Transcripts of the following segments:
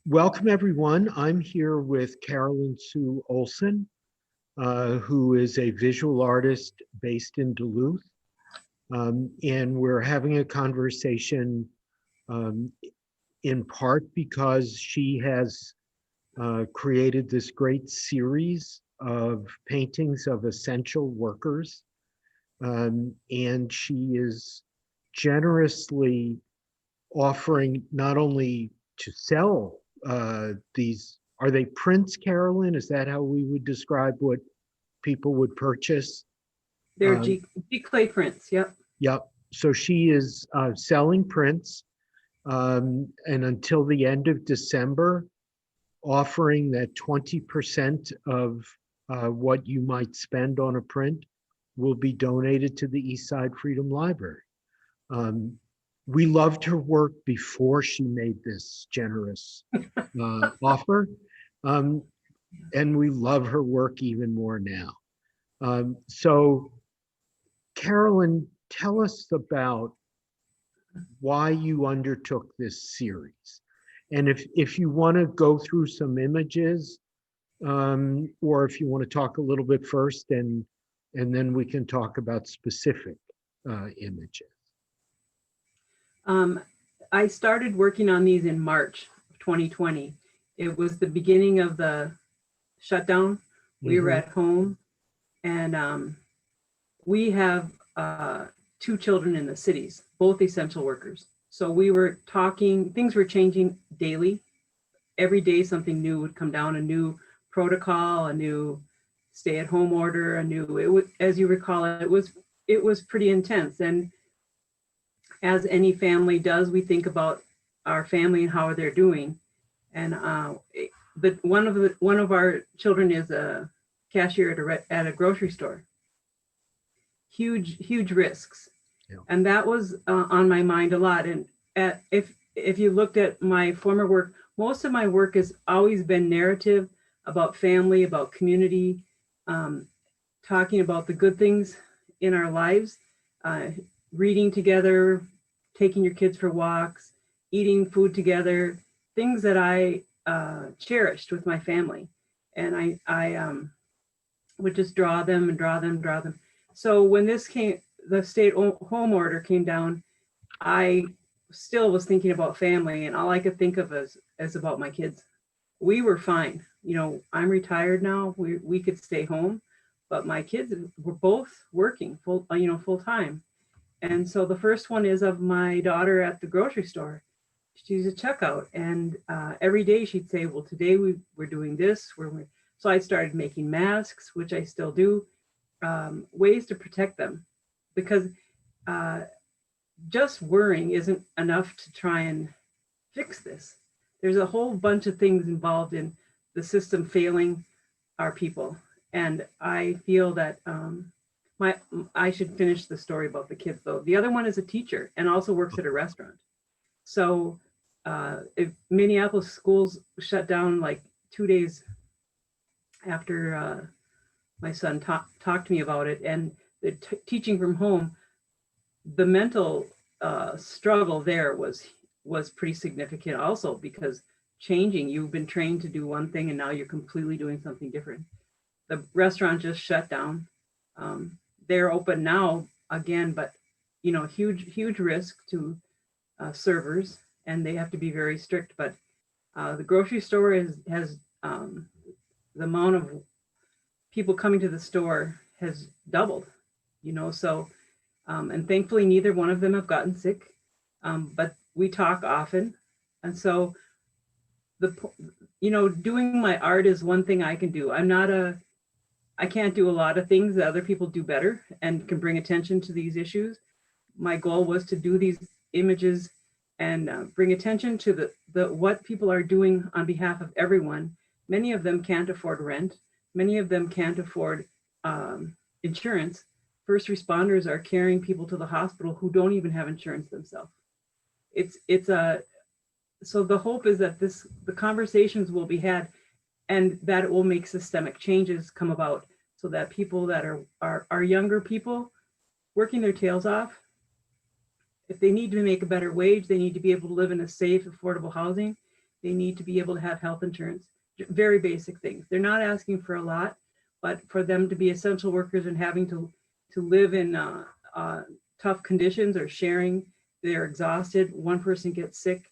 Welcome, everyone. I'm here with Carolyn Sue Olson, who is a visual artist based in Duluth. And we're having a conversation um, in part because she has created this great series of paintings of essential workers. And she is generously offering not only to sell these, are they prints, Carolyn? Is that how we would describe what people would purchase? They're Uh, G clay prints. Yep. yep. So she is selling prints, and until the end of December, offering that 20% of what you might spend on a print will be donated to the East Side Freedom Library. Um, we loved her work before she made this generous offer, um, and we love her work even more now. So, Carolyn, tell us about why you undertook this series. And if you want to go through some images, or if you want to talk a little bit first, and then we can talk about specific images. I started working on these in March of 2020. It was the beginning of the shutdown. We were at home, and we have two children in the cities, both essential workers. So we were talking, things were changing daily. Every day something new would come down, a new protocol, a new stay-at-home order, as you recall, it was pretty intense. And as any family does, we think about our family and how they're doing. And one of our children is a cashier at a grocery store. Huge risks, yeah. And that was on my mind a lot. And if you looked at my former work, most of my work has always been narrative about family, about community, talking about the good things in our lives, reading together, taking your kids for walks, eating food together, things that I cherished with my family. And I would just draw them. So when the stay-at-home order came down, I still was thinking about family, and all I could think of as about my kids. We were fine. I'm retired now. We could stay home, but my kids were both working full time. And so the first one is of my daughter at the grocery store. She's a checkout, and every day she'd say, well, today we're doing this. So I started making masks, which I still do, ways to protect them, because just worrying isn't enough to try and fix this. There's a whole bunch of things involved in the system failing our people. And I feel that I should finish the story about the kids, though. The other one is a teacher and also works at a restaurant. So if Minneapolis schools shut down like 2 days after my son talked to me about it, and the teaching from home, the mental struggle there was pretty significant also, because you've been trained to do one thing and now you're completely doing something different. The restaurant just shut down. They're open now again, but huge risk to servers, and they have to be very strict. But the grocery store has the amount of people coming to the store has doubled, so and thankfully neither one of them have gotten sick, but we talk often. And so doing my art is one thing I can do. I can't do a lot of things that other people do better and can bring attention to these issues. My goal was to do these images and bring attention to the what people are doing on behalf of everyone. Many of them can't afford rent. Many of them can't afford insurance. First responders are carrying people to the hospital who don't even have insurance themselves. So the hope is that the conversations will be had, and that it will make systemic changes come about, so that people that are younger people working their tails off, if they need to make a better wage, they need to be able to live in a safe, affordable housing. They need to be able to have health insurance, very basic things. They're not asking for a lot, but for them to be essential workers and having to live in tough conditions or sharing, they're exhausted. One person gets sick.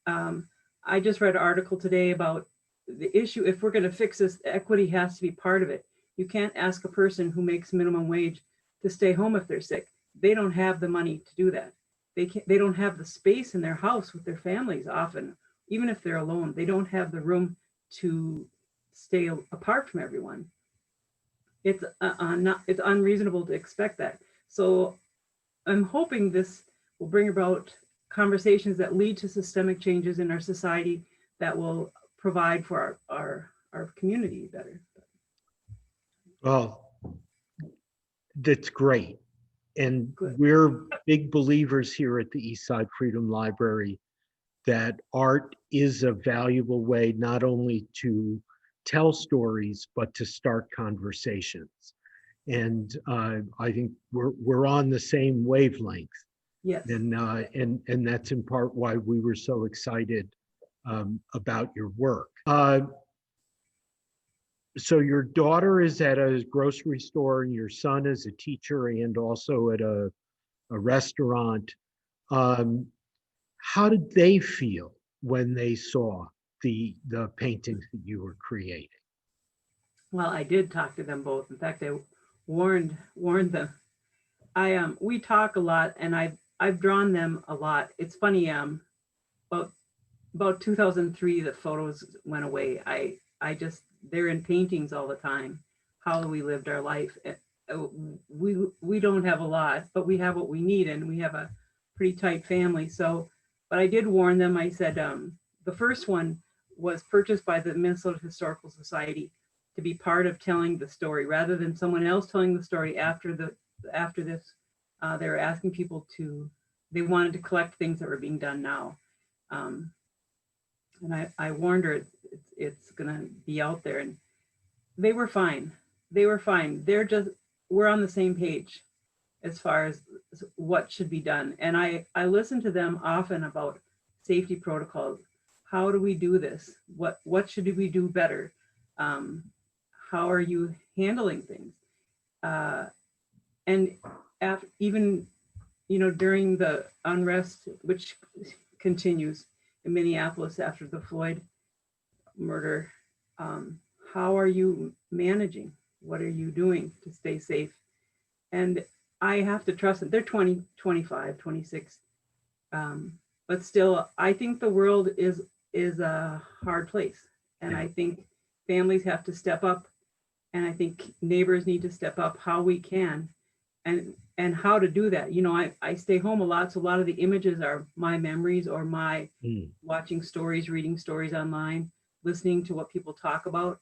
I just read an article today about the issue. If we're going to fix this, equity has to be part of it. You can't ask a person who makes minimum wage to stay home if they're sick. They don't have the money to do that. They don't have the space in their house with their families often. Even if they're alone, they don't have the room to stay apart from everyone. It's it's unreasonable to expect that. So I'm hoping this will bring about conversations that lead to systemic changes in our society that will provide for our community better. Well, that's great. And Good. we're big believers here at the Eastside Freedom Library that art is a valuable way not only to tell stories, but to start conversations. And I think we're on the same wavelength. Yes. And that's in part why we were so excited about your work. So your daughter is at a grocery store and your son is a teacher and also at a restaurant. How did they feel when they saw the paintings that you were creating? Well, I did talk to them both. In fact, I warned them. We talk a lot, and I've drawn them a lot. It's funny. About 2003, the photos went away. They're in paintings all the time. How we lived our life. We don't have a lot, but we have what we need, and we have a pretty tight family. So, but I did warn them. I said the first one was purchased by the Minnesota Historical Society to be part of telling the story rather than someone else telling the story after this. They were asking people they wanted to collect things that were being done now. And I warned her it's gonna be out there, and they were fine. They were fine. We're on the same page as far as what should be done. And I listen to them often about safety protocols. How do we do this? What should we do better? How are you handling things? And even, during the unrest, which continues in Minneapolis after the Floyd murder, how are you managing? What are you doing to stay safe? And I have to trust them. They're 20, 25, 26. But still, I think the world is a hard place. And I think families have to step up. And I think neighbors need to step up how we can and how to do that. I stay home a lot. So a lot of the images are my memories or my watching stories, reading stories online, listening to what people talk about.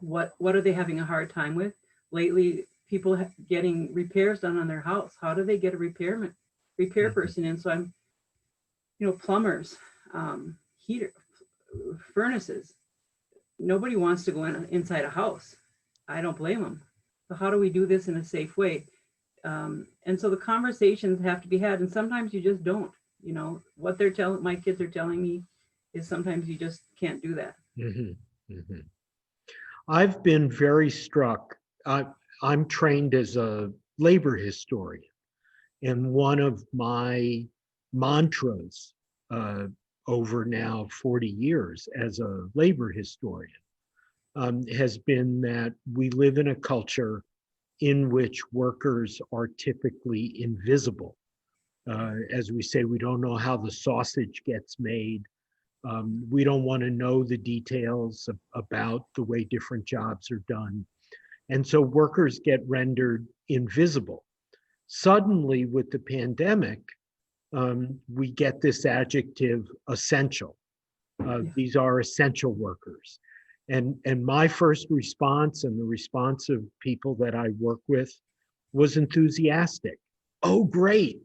What are they having a hard time with? Lately, people getting repairs done on their house. How do they get a repair person in? So I'm, plumbers, heater, furnaces. Nobody wants to go inside a house. I don't blame them. So how do we do this in a safe way? And so the conversations have to be had, and sometimes you just don't. What my kids are telling me is sometimes you just can't do that. Mm-hmm. Mm-hmm. I've been very struck. I'm trained as a labor historian, and one of my mantras over now 40 years as a labor historian has been that we live in a culture in which workers are typically invisible. As we say, we don't know how the sausage gets made. We don't want to know the details about the way different jobs are done. And so workers get rendered invisible. Suddenly, with the pandemic, we get this adjective essential. These are essential workers. And my first response and the response of people that I work with was enthusiastic. Oh, great.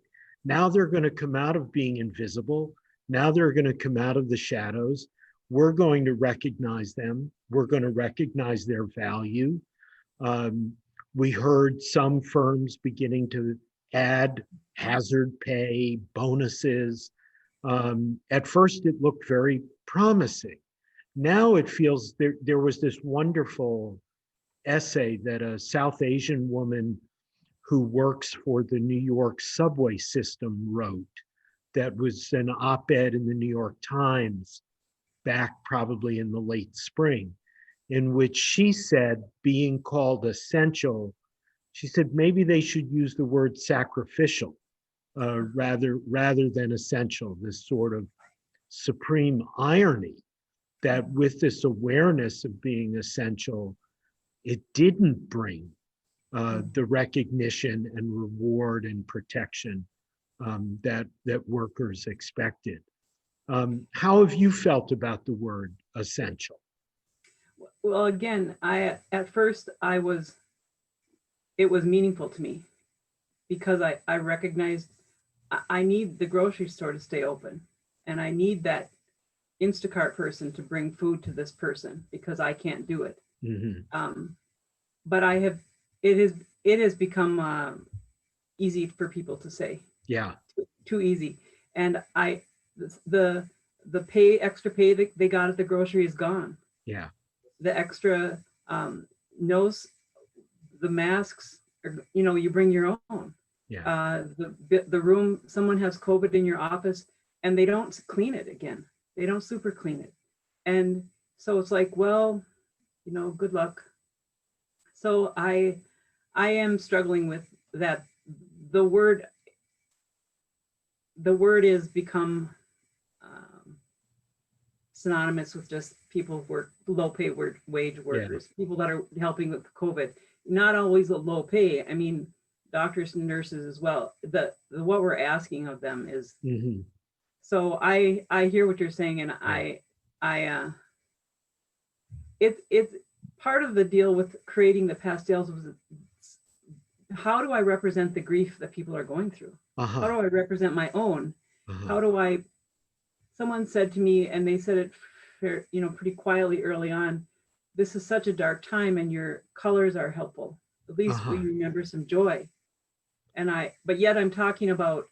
Now they're going to come out of being invisible. Now they're going to come out of the shadows. We're going to recognize them. We're going to recognize their value. We heard some firms beginning to add hazard pay, bonuses. At first, it looked very promising. Now it feels there was this wonderful essay that a South Asian woman who works for the New York subway system wrote that was an op-ed in the New York Times back probably in the late spring, in which she said, being called essential, she said maybe they should use the word sacrificial rather than essential, this sort of supreme irony that with this awareness of being essential, it didn't bring the recognition and reward and protection that workers expected. How have you felt about the word essential? Well, again, at first it was meaningful to me because I recognized I need the grocery store to stay open, and I need that Instacart person to bring food to this person because I can't do it. Mm-hmm. But it has become easy for people to say. Yeah. Too easy. And the extra pay that they got at the grocery is gone. Yeah. The extra nose, the masks, you bring your own. Yeah. The room, someone has COVID in your office and they don't clean it again. They don't super clean it. And so it's like, well, good luck. So I am struggling with that. The word is become synonymous with just people who work low pay wage workers, people that are helping with COVID. Not always a low pay. I mean, doctors and nurses as well. The what we're asking of them is. Mm-hmm. So I hear what you're saying, and it's part of the deal with creating the pastels was how do I represent the grief that people are going through? Uh-huh. How do I represent my own? Uh-huh. How do I? Someone said to me, and they said it, pretty quietly early on. This is such a dark time, and your colors are helpful. At least we remember some joy. But yet I'm talking about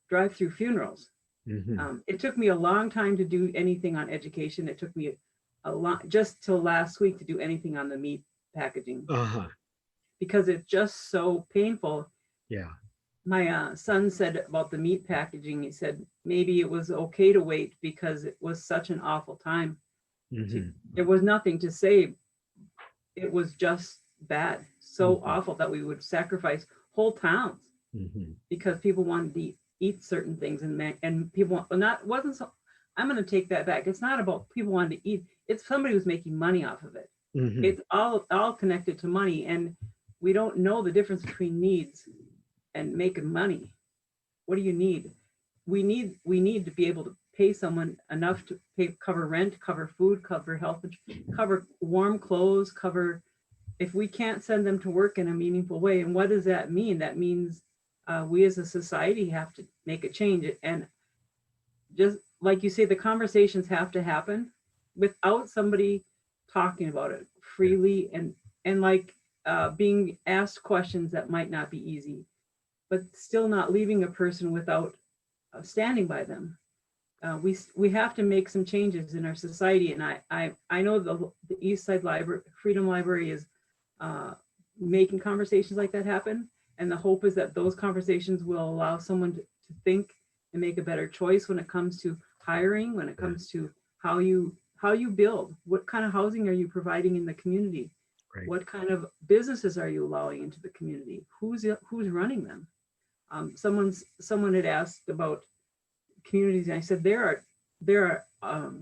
drive-through funerals. Mm-hmm. It took me a long time to do anything on education. It took me a lot, just till last week, to do anything on the meat packaging. Because it's just so painful. Yeah. My son said about the meat packaging, he said maybe it was okay to wait because it was such an awful time. Mm-hmm. There was nothing to say. It was just bad, so awful that we would sacrifice whole towns because people wanted to eat certain things, and people wasn't so. I'm going to take that back. It's not about people wanting to eat. It's somebody who's making money off of it. It's all connected to money, and we don't know the difference between needs and making money. What do you need? We need to be able to pay someone enough to cover rent, cover food, cover health, cover warm clothes, cover. If we can't send them to work in a meaningful way, and what does that mean? That means we as a society have to make a change. And just like you say, the conversations have to happen without somebody talking about it freely and like being asked questions that might not be easy, but still not leaving a person without standing by them. We have to make some changes in our society, and I know the East Side Library, Freedom Library, is making conversations like that happen, and the hope is that those conversations will allow someone to think and make a better choice when it comes to hiring, when it comes to how you build, what kind of housing are you providing in the community, what kind of businesses are you allowing into the community, who's running them. Someone had asked about communities, and I said there are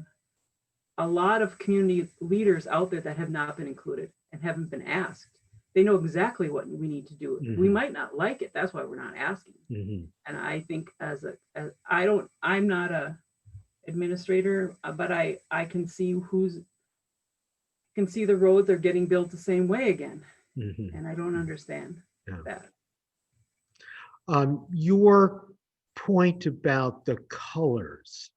a lot of community leaders out there that have not been included and haven't been asked. They know exactly what we need to do. We might not like it. That's why we're not asking. And I think I'm not a administrator, but I can see the roads are getting built the same way again. And I don't understand that. Your point about the colors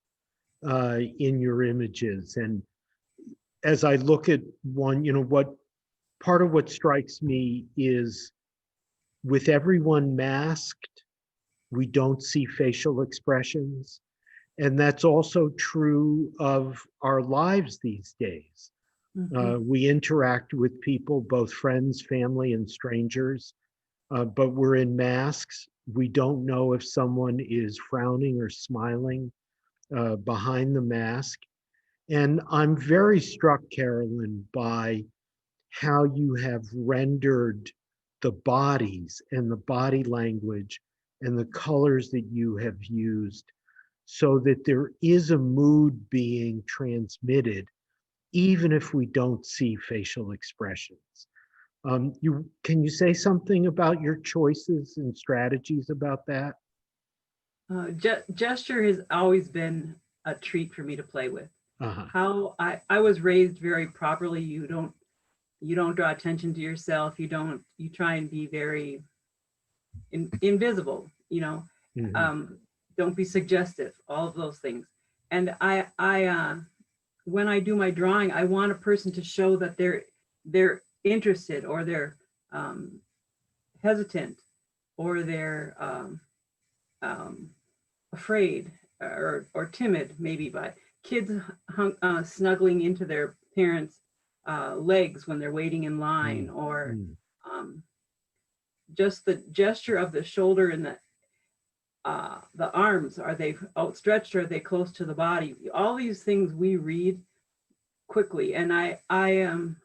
in your images, and as I look at one, what part of what strikes me is with everyone masked, we don't see facial expressions. And that's also true of our lives these days. Mhm. We interact with people, both friends, family, and strangers, but we're in masks. We don't know if someone is frowning or smiling behind the mask. And I'm very struck, Carolyn, by how you have rendered the bodies and the body language and the colors that you have used so that there is a mood being transmitted, even if we don't see facial expressions. Can you say something about your choices and strategies about that? Gesture has always been a treat for me to play with. Uh-huh. How I was raised very properly. You don't draw attention to yourself. You try and be very invisible, Hmm. um, don't be suggestive, all of those things. And when I do my drawing, I want a person to show that they're interested, or they're um, hesitant, or they're um, afraid, or timid, maybe by kids snuggling into their parents' legs when they're waiting in line, or Mm-hmm. um, just the gesture of the shoulder and the arms. Are they outstretched, or are they close to the body? All these things we read quickly, and I am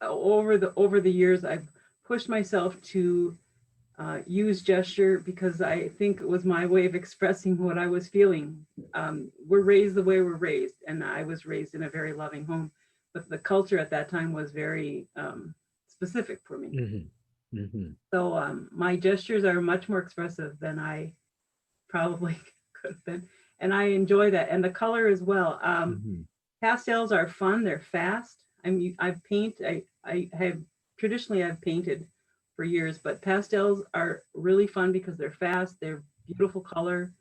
over the years I've pushed myself to use gesture, because I think it was my way of expressing what I was feeling. We're raised the way we're raised, and I was raised in a very loving home, but the culture at that time was very specific for me. Hmm. Hmm. So my gestures are much more expressive than I probably could have been, and I enjoy that, and the color as well. Hmm. Pastels are fun. They're fast. I have traditionally I've painted for years, but pastels are really fun because they're fast. They're beautiful color.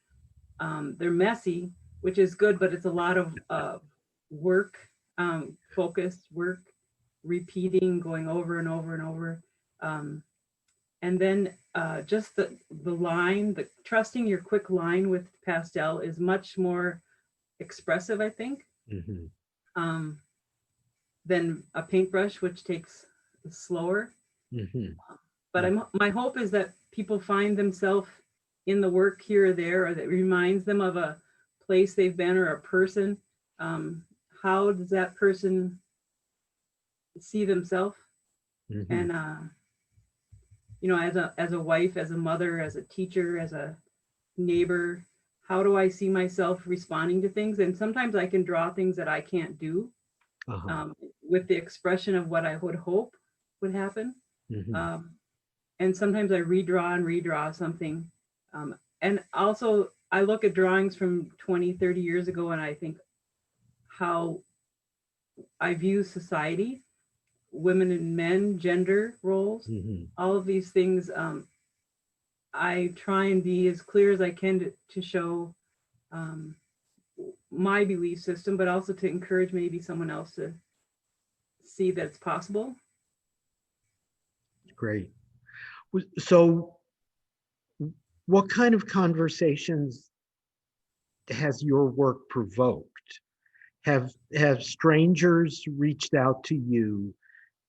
They're messy, which is good, but it's a lot of work, focused work, repeating, going over and over and over. Um, and then just the line, the trusting your quick line with pastel is much more expressive, I think, Hmm. um, than a paintbrush, which takes slower. Hmm. But my hope is that people find themselves in the work here or there, or that reminds them of a place they've been, or a person. Um, how does that person see themselves? Hmm. And as a wife, as a mother, as a teacher, as a neighbor, how do I see myself responding to things? And sometimes I can draw things that I can't do, Uh-huh. with the expression of what I would hope would happen. Hmm. Um, and sometimes I redraw something. And also, I look at drawings from 20, 30 years ago, and I think how I view society, women and men, gender roles, Hmm. all of these things. I try and be as clear as I can to show um, my belief system, but also to encourage maybe someone else to see that it's possible. Great. So, what kind of conversations has your work provoked? Have strangers reached out to you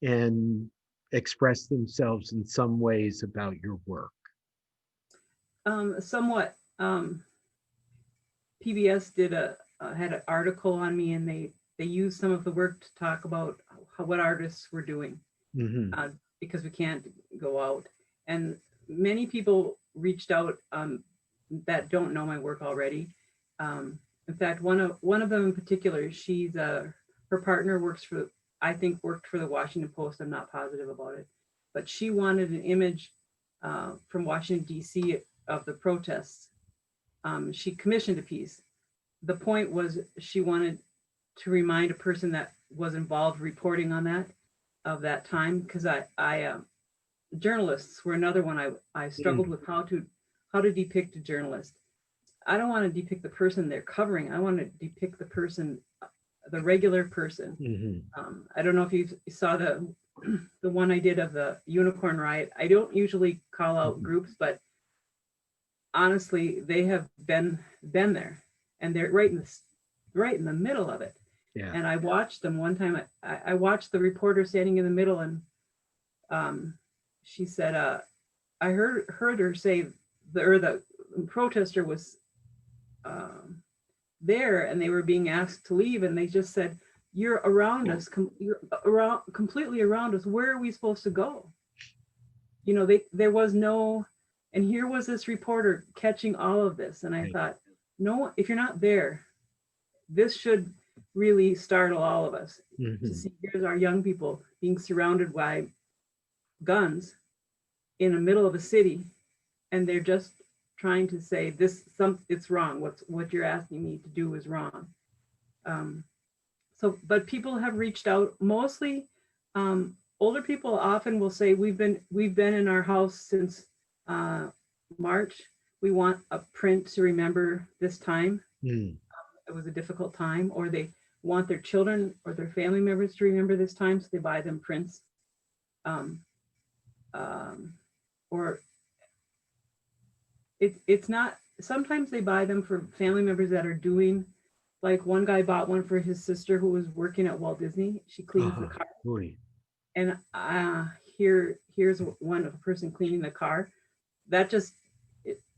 and expressed themselves in some ways about your work? Somewhat. PBS did had an article on me, and they used some of the work to talk about what artists were doing, Hmm. because we can't go out. And many people reached out that don't know my work already. In fact, one of them in particular, she's her partner works for, I think, worked for the Washington Post. I'm not positive about it, but she wanted an image from Washington D.C. of the protests. She commissioned a piece. The point was she wanted to remind a person that was involved reporting on that, of that time, because I journalists were another one. I struggled with how to depict a journalist. I don't want to depict the person they're covering. I want to depict the person, the regular person. Hmm. I don't know if you saw the one I did of the unicorn riot. I don't usually call out Hmm. groups, but honestly, they have been there, and they're right in the middle of it. Yeah. And I watched them one time. I watched the reporter standing in the middle, and she said, I heard her say the protester was there, and they were being asked to leave, and they just said, "You're around us, you're completely around us. Where are we supposed to go?" You know, there was no, and here was this reporter catching all of this, and I thought, no, if you're not there, this should really startle all of us to see here's our young people being surrounded by guns in the middle of a city, and they're just trying to say it's wrong. What you're asking me to do is wrong. But people have reached out. Mostly, older people often will say, we've been in our house since March. We want a print to remember this time. It was a difficult time, or they want their children or their family members to remember this time, so they buy them prints. Or it's not, sometimes they buy them for family members that are doing, like one guy bought one for his sister who was working at Walt Disney. She cleans the car. Boy. And here's one of a person cleaning the car. That just,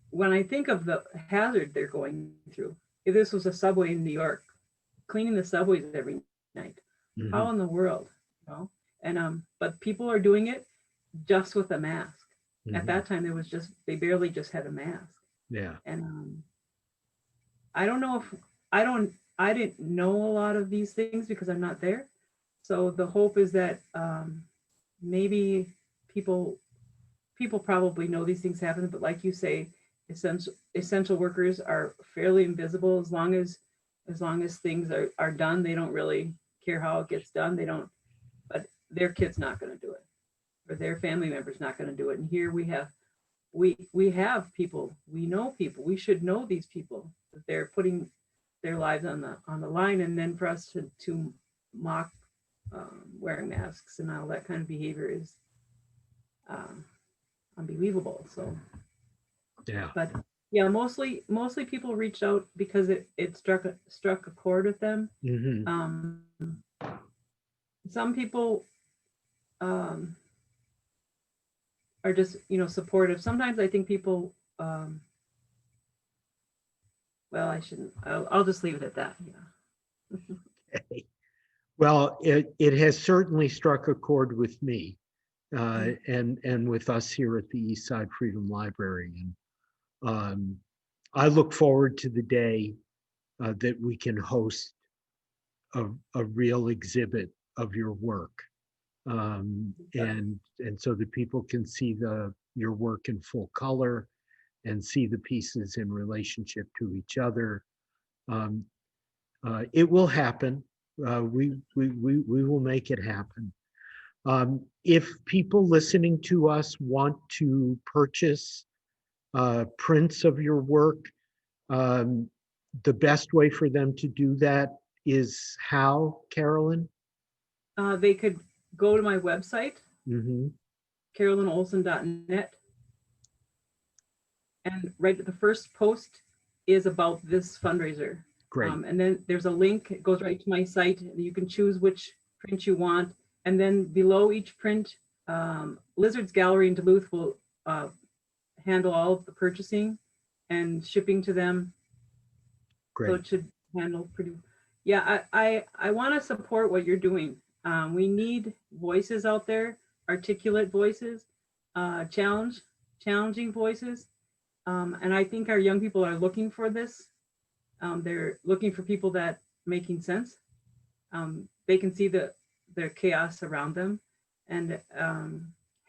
when I think of the hazard they're going through, if this was a subway in New York, cleaning the subways every night, how in the world, you know? And but people are doing it just with a mask. At that time, they barely just had a mask. Yeah. And I don't know if I didn't know a lot of these things because I'm not there. So the hope is that maybe people probably know these things happen, but like you say, essential workers are fairly invisible. As long as things are done, they don't really care how it gets done. They don't, but their kid's not going to do it, or their family member's not going to do it. And here we have people, we know people, we should know these people, that they're putting their lives on the line, and then for us to mock wearing masks and all that kind of behavior is unbelievable. So yeah, but yeah, mostly people reached out because it struck a chord with them. Some people are just, supportive. Sometimes I think people well, I shouldn't, I'll just leave it at that. Yeah. okay. Well, it has certainly struck a chord with me, and with us here at the Eastside Freedom Library. And I look forward to the day that we can host a real exhibit of your work, and so that people can see your work in full color and see the pieces in relationship to each other. It will happen. We will make it happen. If people listening to us want to purchase prints of your work, the best way for them to do that is how, Carolyn? They could go to my website, Mm-hmm. carolynolson.net, and right at the first post is about this fundraiser. Great. And then there's a link, it goes right to my site. You can choose which print you want. And then below each print, Lizard's Gallery in Duluth will handle all of the purchasing and shipping to them. Great. So it should handle pretty. Yeah, I want to support what you're doing. We need voices out there, articulate voices, challenging voices. And I think our young people are looking for this. They're looking for people that making sense. They can see the chaos around them, and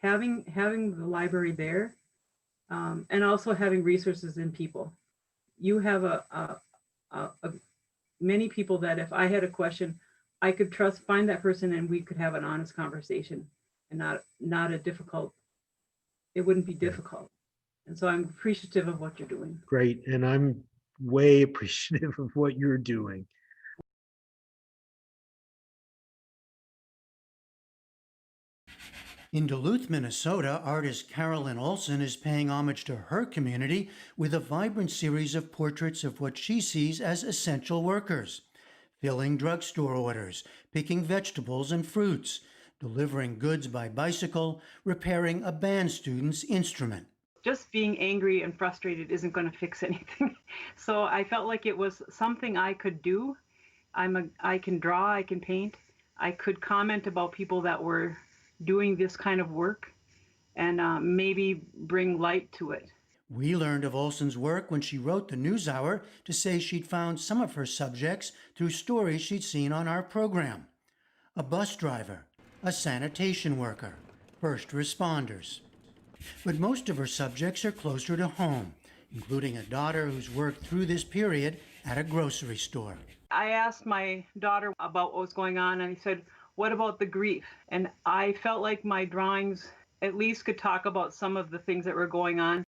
having the library there, and also having resources in people. You have many people that if I had a question, I could find that person, and we could have an honest conversation, and not a difficult. It wouldn't be difficult. And so I'm appreciative of what you're doing. Great. And I'm way appreciative of what you're doing. In Duluth, Minnesota, artist Carolyn Olson is paying homage to her community with a vibrant series of portraits of what she sees as essential workers, filling drugstore orders, picking vegetables and fruits, delivering goods by bicycle, repairing a band student's instrument. Just being angry and frustrated isn't going to fix anything. So I felt like it was something I could do. I can draw, I can paint. I could comment about people that were doing this kind of work and maybe bring light to it. We learned of Olson's work when she wrote the NewsHour to say she'd found some of her subjects through stories she'd seen on our program. A bus driver, a sanitation worker, first responders. But most of her subjects are closer to home, including a daughter who's worked through this period at a grocery store. I asked my daughter about what was going on, and I said, what about the grief? And I felt like my drawings at least could talk about some of the things that were going on.